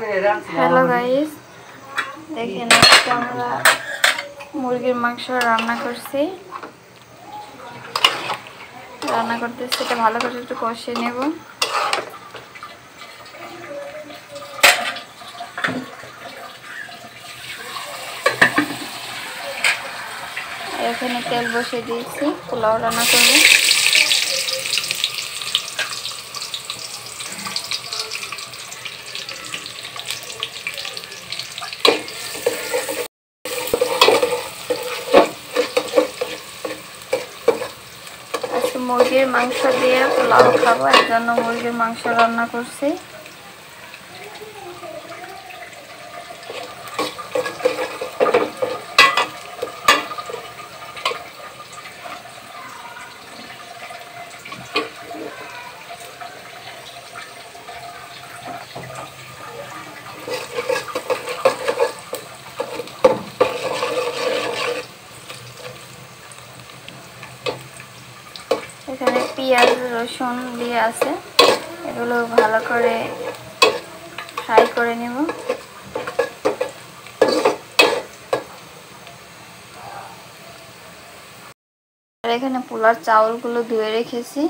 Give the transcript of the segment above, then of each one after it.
Hello guys, দেখেন আজকে আমরা মুরগির মাংস রান্না করছি। রান্না করতেছি, এটা ভালো করে একটু কষিয়ে নেব। এখানে তেল বসিয়ে দিয়েছি, পোলাও রান্না করব। মুরগির মাংস দিয়ে পোলাও খাবো, এর জন্য মুরগির মাংস রান্না করছি। এখানে পেঁয়াজ রসুন দিয়ে আছে, এগুলো ভালো করে ফ্রাই করে নেব। আর এখানে পোলার চাউলগুলো ধুয়ে রেখেছি।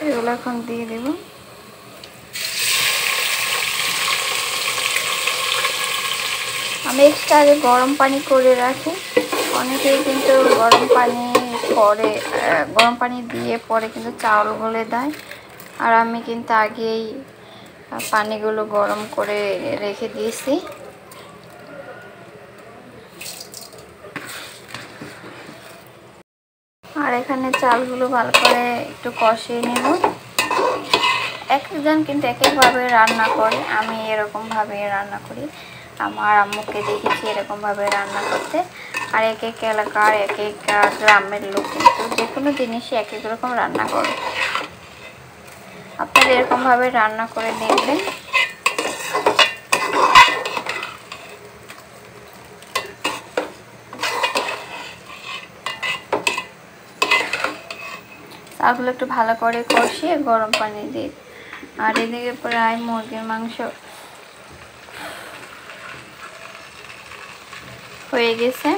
এগুলো এখন দিয়ে দেব। আমি এক্সট্রা আগে গরম পানি করে রাখি। অনেকেই কিন্তু গরম পানি দিয়ে পরে কিন্তু চাউল গলে দেয়, আর আমি কিন্তু আগেই পানিগুলো গরম করে রেখে দিয়েছি। আর এখানে চালগুলো ভালো করে একটু কষিয়ে নেব। একজন কিন্তু এক একভাবে রান্না করে, আমি এরকমভাবে রান্না করি। আমার আম্মুকে দেখেছি এরকমভাবে রান্না করতে। আর এক এক এলাকার এক এক গ্রামের লোক কিন্তু যে কোনো জিনিসই এক এক রকম রান্না করে। আপনারা এরকমভাবে রান্না করে দেখবেন। চালগুলো একটু ভালো করে কষিয়ে গরম পানি দিই। আর এদিকে প্রায় মুরগির মাংস হয়ে গেছে।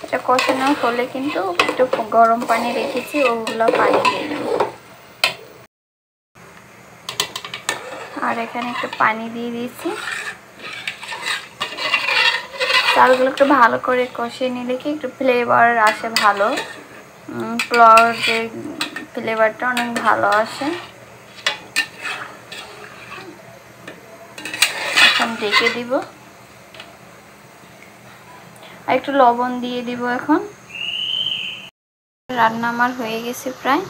এটা কষানো হলে কিন্তু একটু গরম পানি রেখেছি, ওগুলো পানি দিয়ে দেব। আর এখানে একটু পানি দিয়ে দিয়েছি। চালগুলো একটু ভালো করে কষিয়ে নিলে কি একটু ফ্লেভার আসে ভালো, পোলাওর যে ফ্লেভারটা অনেক ভালো আসে। এখন ঢেকে দিব, আর একটু লবণ দিয়ে দিব। এখন রান্না আমার হয়ে গেছে প্রায়।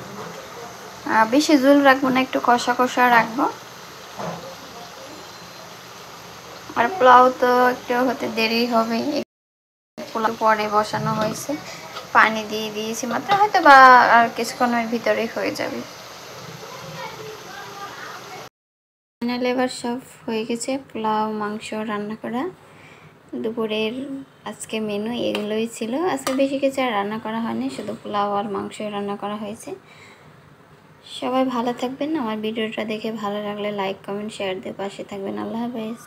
বেশি ঝোল রাখবো না, একটু কষা কষা রাখবো। আর পোলাও তো একটু হতে দেরি হবে, পোলাও পরে বসানো হয়েছে, পানি দিয়ে দিয়েছি মাত্র, হয়তো বা আর কিছুক্ষণের ভিতরেই হয়ে যাবে। ফাইনালি এবার সব হয়ে গেছে, পোলাও মাংস রান্না করা। দুপুরের আজকে মেনু এগুলোই ছিল। আজকে বেশি কিছু আর রান্না করা হয়নি, শুধু পোলাও আর মাংস রান্না করা হয়েছে। সবাই ভালো থাকবেন। আমার ভিডিওটা দেখে ভালো লাগলে লাইক কমেন্ট শেয়ার দিয়ে পাশে থাকবেন। আল্লাহ হাফেজ।